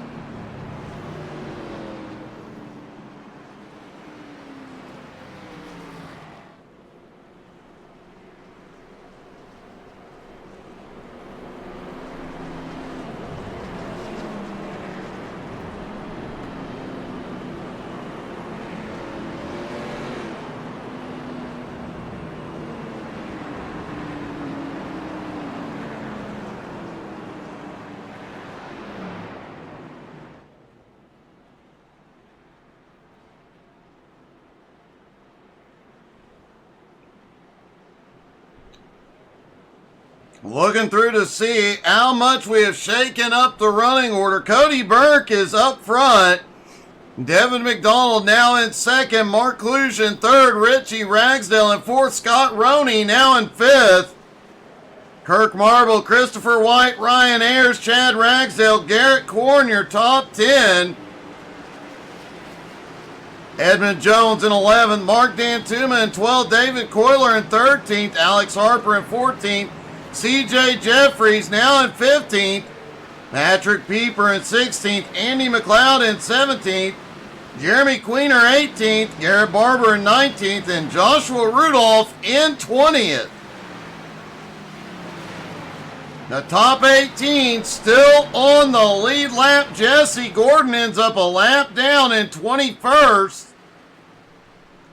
Looking through to see how much we have shaken up the running order. Cody Burke is up front. Devin McDonald now in second. Mark Kluge in third. Richie Ragsdale in fourth. Scott Roney now in fifth. Kirk Marble, Christopher White, Ryan Ayers, Chad Ragsdale, Garrett Korn, your top 10. Edmund Jones in 11th, Mark Dantuma in 12th, David Coyler in 13th, Alex Harper in 14th, CJ Jeffries now in 15th, Patrick Pieper in 16th, Andy McLeod in 17th, Jeremy Queener 18th, Garrett Barber in 19th, and Joshua Rudolph in 20th. The top 18 still on the lead lap. Jesse Gordon ends up a lap down in 21st.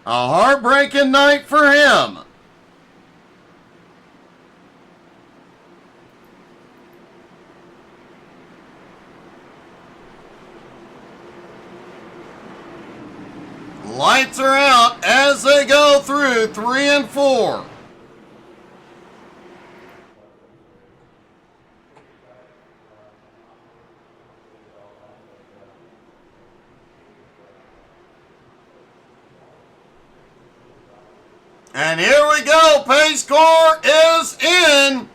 A heartbreaking night for him. Lights are out as they go through 3 and 4. And here we go. Pace car is in.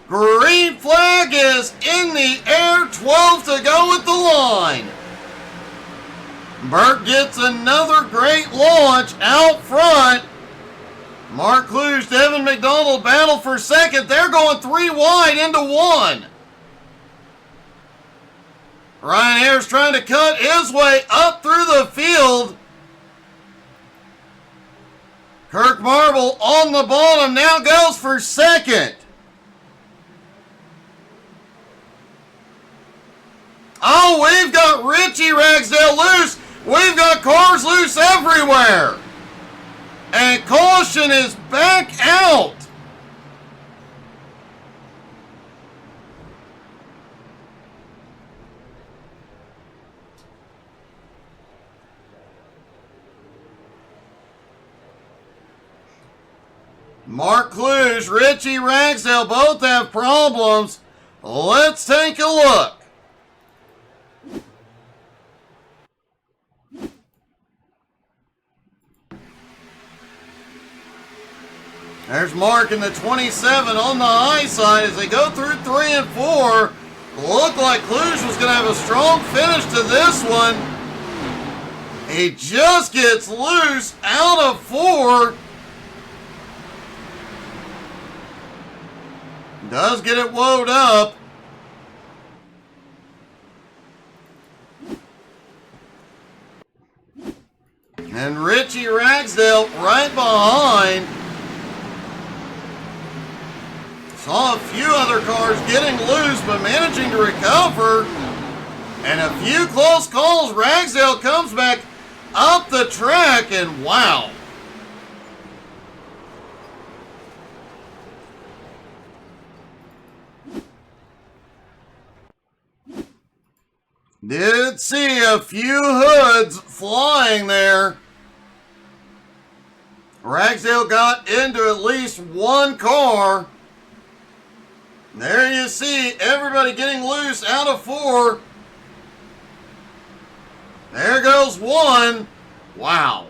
Green flag is in the air. 12 to go at the line. Burt gets another great launch out front. Mark Kluge, Devin McDonald battle for second. They're going 3 wide into 1. Ryan Ayers trying to cut his way up through the field. Kirk Marble on the bottom now goes for second. Oh, we've got Richie Ragsdale loose. We've got cars loose everywhere. And caution is back out. Mark Kluge, Richie Ragsdale both have problems. Let's take a look. There's Mark in the 27 on the high side as they go through 3 and 4. Looked like Kluge was going to have a strong finish to this one. He just gets loose out of 4. Does get it woed up. And Richie Ragsdale right behind. Saw a few other cars getting loose but managing to recover. And a few close calls. Ragsdale comes back up the track and wow. Did see a few hoods flying there. Ragsdale got into at least one car. There you see everybody getting loose out of 4. There goes 1. Wow.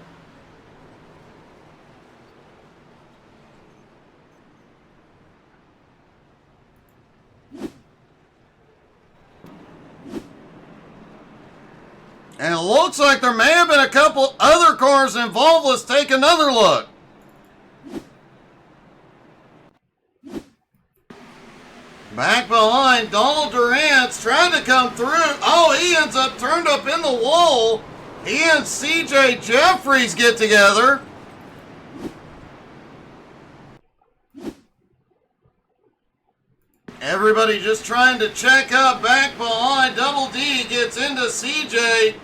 And it looks like there may have been a couple other cars involved. Let's take another look. Back behind, Donald Durant's trying to come through. Oh, he ends up turned up in the wall. He and CJ Jeffries get together. Everybody just trying to check up back behind. Double D gets into CJ.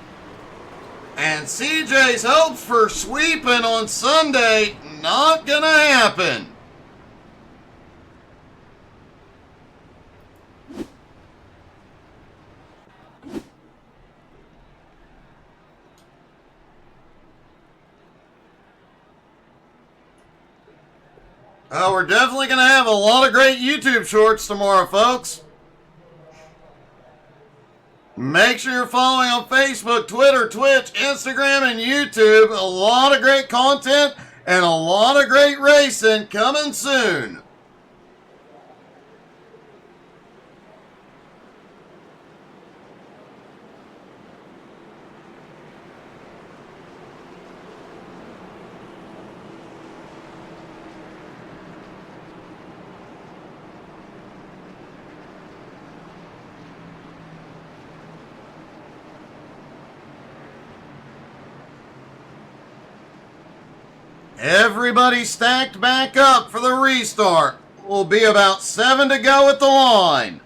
And CJ's hopes for sweeping on Sunday, not gonna happen. We're definitely going to have a lot of great YouTube shorts tomorrow, folks. Make sure you're following on Facebook, Twitter, Twitch, Instagram, and YouTube. A lot of great content and a lot of great racing coming soon. Everybody stacked back up for the restart. Will be about 7 to go at the line.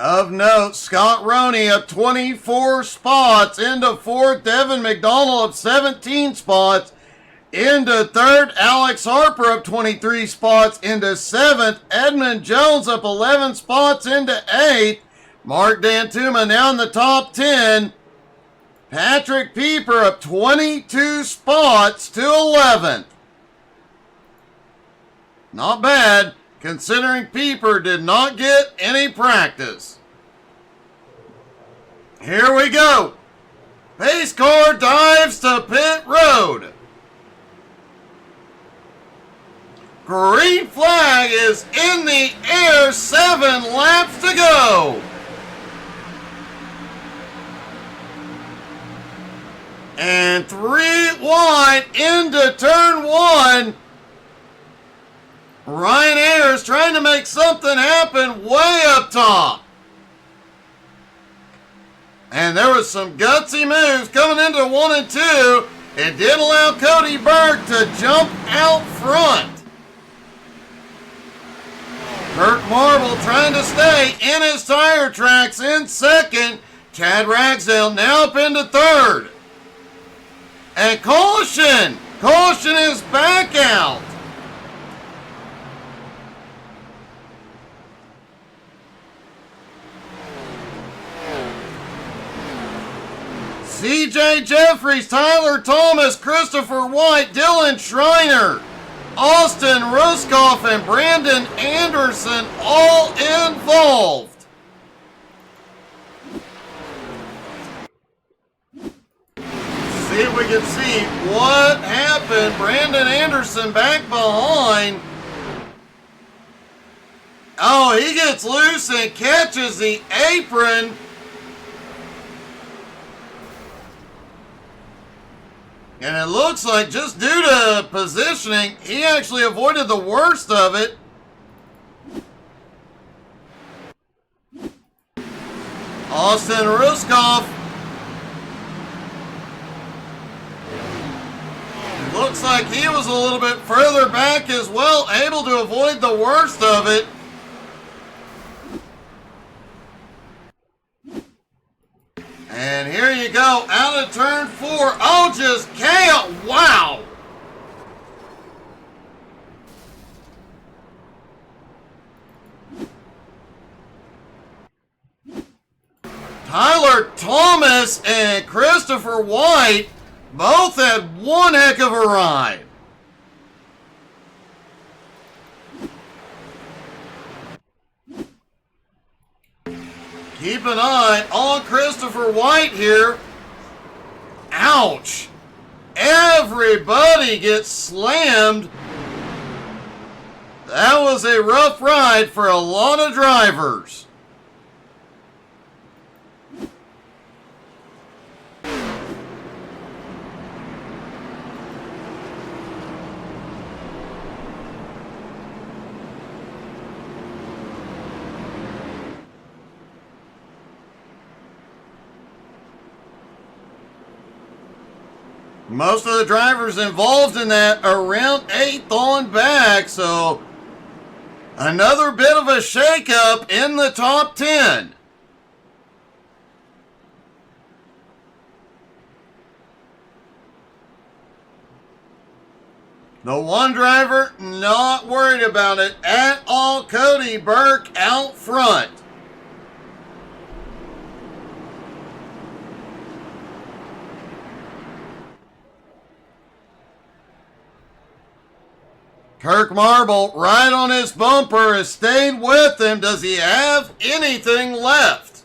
Of note, Scott Roney up 24 spots into fourth. Devin McDonald up 17 spots into third. Alex Harper up 23 spots into seventh. Edmund Jones up 11 spots into eighth. Mark Dantuma now in the top 10. Patrick Pieper up 22 spots to 11th. Not bad, considering Pieper did not get any practice. Here we go. Pace car dives to pit road. Green flag is in the air, 7 laps to go. And 3 wide into turn 1. Ryan Ayers trying to make something happen way up top. And there was some gutsy moves coming into 1 and 2. It did allow Cody Burke to jump out front. Kirk Marble trying to stay in his tire tracks in second. Chad Ragsdale now up into third. And caution! Caution is back out. CJ Jeffries, Tyler Thomas, Christopher White, Dylan Schreiner, Austin Ruskoff, and Brandon Anderson all involved. See if we can see what happened. Brandon Anderson back behind. Oh, he gets loose and catches the apron. And it looks like just due to positioning, he actually avoided the worst of it. Austin Ruskoff. Looks like he was a little bit further back as well, able to avoid the worst of it. And here you go, out of turn 4. Oh, just chaos. Wow. Tyler Thomas and Christopher White both had one heck of a ride. Keep an eye on Christopher White here. Ouch. Everybody gets slammed. That was a rough ride for a lot of drivers. Most of the drivers involved in that are around 8th on back, so another bit of a shakeup in the top 10. The one driver not worried about it at all, Cody Burke out front. Kirk Marble, right on his bumper, has stayed with him. Does he have anything left?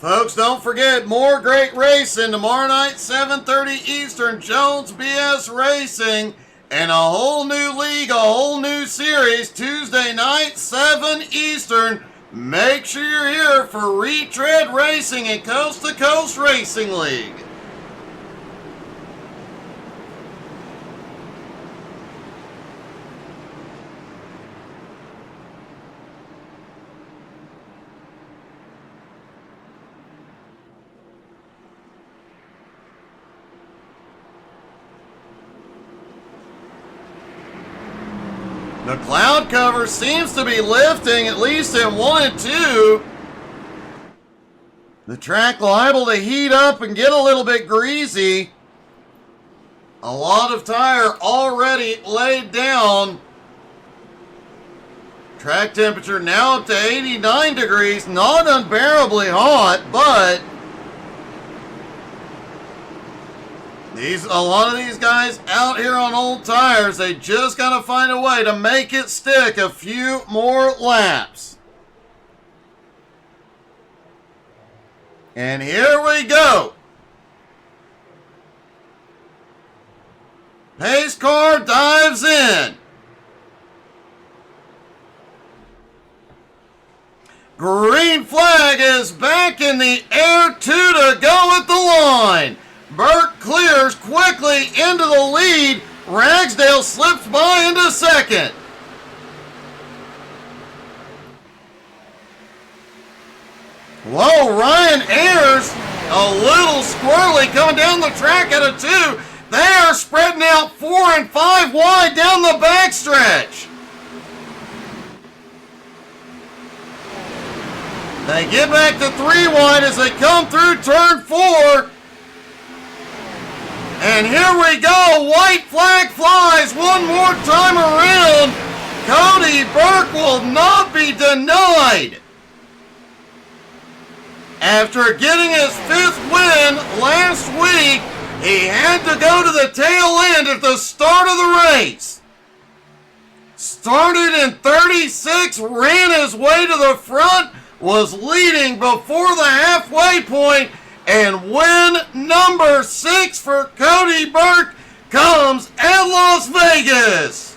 Folks, don't forget, more great racing tomorrow night, 7:30 Eastern, Jones BS Racing, and a whole new league, a whole new series, Tuesday night, 7 Eastern. Make sure you're here for Retread Racing and Coast to Coast Racing League. The cloud cover seems to be lifting, at least in 1 and 2. The track liable to heat up and get a little bit greasy. A lot of tire already laid down. Track temperature now up to 89 degrees, not unbearably hot, but a lot of these guys out here on old tires, they just got to find a way to make it stick a few more laps. And here we go. Pace car dives in. Green flag is back in the air, 2 to go at the line. Burke clears quickly into the lead. Ragsdale slips by into second. Whoa, Ryan Ayers, a little squirrely coming down the track at a 2. They are spreading out 4 and 5 wide down the backstretch. They get back to 3 wide as they come through turn 4. And here we go, white flag flies one more time around. Cody Burke will not be denied. After getting his 5th win last week, he had to go to the tail end at the start of the race. Started in 36, ran his way to the front, was leading before the halfway point, and win number 6 for Cody Burke comes at Las Vegas.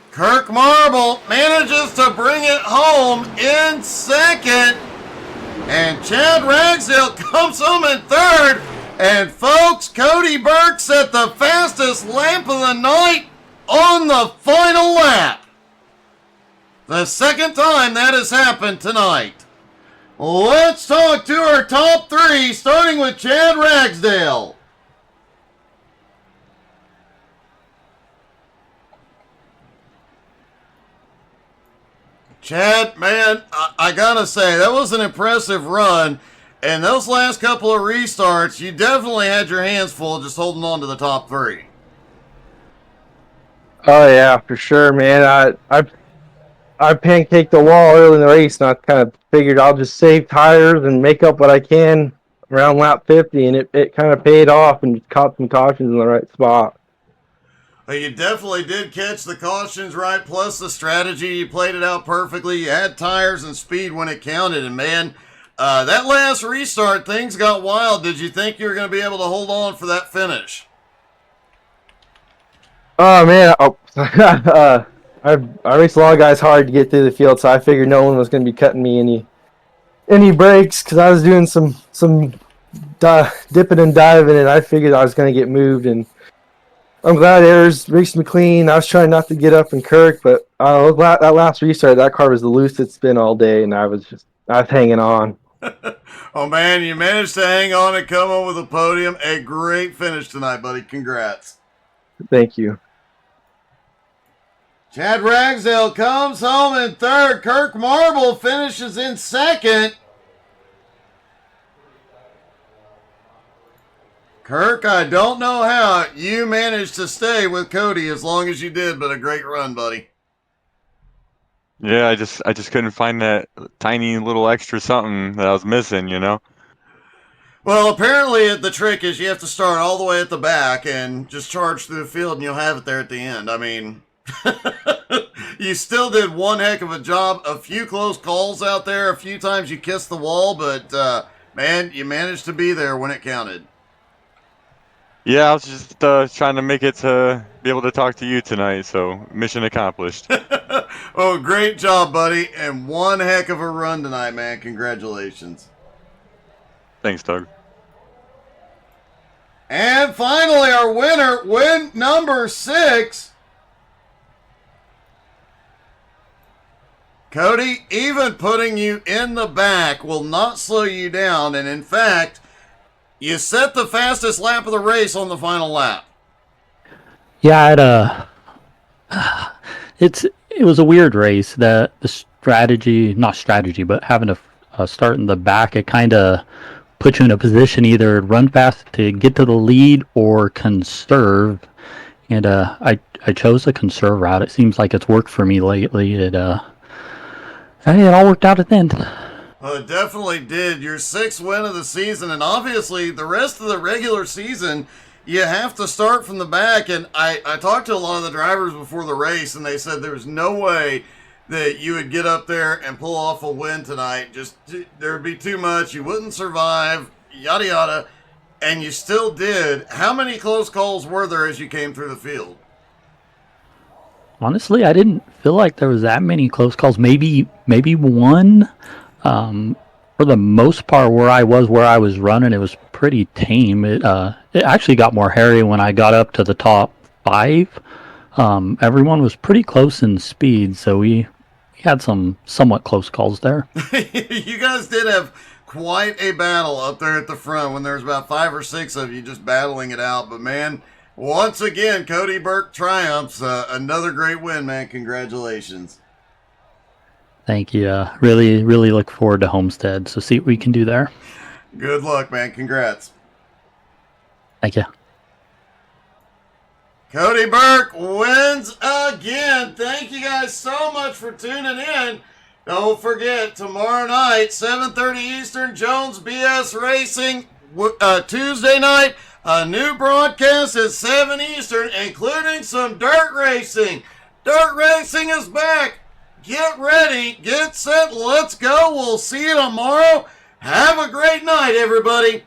Kirk Marble manages to bring it home in second. And Chad Ragsdale comes home in third. And folks, Cody Burke set the fastest lap of the night on the final lap. The second time that has happened tonight. Let's talk to our top 3, starting with Chad Ragsdale. Chad, man, I gotta say, that was an impressive run. And those last couple of restarts, you definitely had your hands full just holding on to the top 3. Oh, yeah, for sure, man. I pancaked the wall early in the race, and I kind of figured I'll just save tires and make up what I can around lap 50, and it kind of paid off and caught some cautions in the right spot. Well, you definitely did catch the cautions right, plus the strategy. You played it out perfectly. You had tires and speed when it counted, and man, that last restart, things got wild. Did you think you were going to be able to hold on for that finish? Oh, man. I raced a lot of guys hard to get through the field, so I figured no one was going to be cutting me any breaks because I was doing some dipping and diving, and I figured I was going to get moved. And I'm glad Ayers raced me clean. I was trying not to get up in Kirk, but that last restart, that car was the loosest it's been all day, and I was hanging on. Oh, man, you managed to hang on and come on with a podium. A great finish tonight, buddy. Congrats. Thank you. Chad Ragsdale comes home in third. Kirk Marble finishes in second. Kirk, I don't know how you managed to stay with Cody as long as you did, but a great run, buddy. Yeah, I just couldn't find that tiny little extra something that I was missing, you know? Well, apparently the trick is you have to start all the way at the back and just charge through the field and you'll have it there at the end. I mean, You still did one heck of a job. A few close calls out there. A few times you kissed the wall, but man, you managed to be there when it counted. Yeah, I was just trying to make it to be able to talk to you tonight, so mission accomplished. Oh, great job, buddy. And one heck of a run tonight, man. Congratulations. Thanks, Doug. And finally, our winner, win number 6. Cody, even putting you in the back will not slow you down. And in fact, you set the fastest lap of the race on the final lap. Yeah, it was a weird race. The not strategy, but having a start in the back, it kind of put you in a position either run fast to get to the lead or conserve. And I chose the conserve route. It seems like it's worked for me lately. It all worked out at the end. Well, it definitely did. Your 6th win of the season, and obviously the rest of the regular season, you have to start from the back. And I talked to a lot of the drivers before the race, and they said there was no way that you would get up there and pull off a win tonight. Just there would be too much. You wouldn't survive, yada, yada. And you still did. How many close calls were there as you came through the field? Honestly, I didn't feel like there was that many close calls. Maybe one. For the most part, where I was running, it was pretty tame. It actually got more hairy when I got up to the top 5. Everyone was pretty close in speed, so we had some somewhat close calls there. You guys did have quite a battle up there at the front when there was about 5 or 6 of you just battling it out. But man, once again, Cody Burke triumphs. Another great win, man. Congratulations. Thank you. Really look forward to Homestead. So see what we can do there. Good luck, man. Congrats. Thank you. Cody Burke wins again. Thank you guys so much for tuning in. Don't forget, tomorrow night, 7:30 Eastern, Jones BS Racing. Tuesday night, a new broadcast at 7 Eastern, including some dirt racing. Dirt racing is back. Get ready, get set, let's go. We'll see you tomorrow. Have a great night, everybody.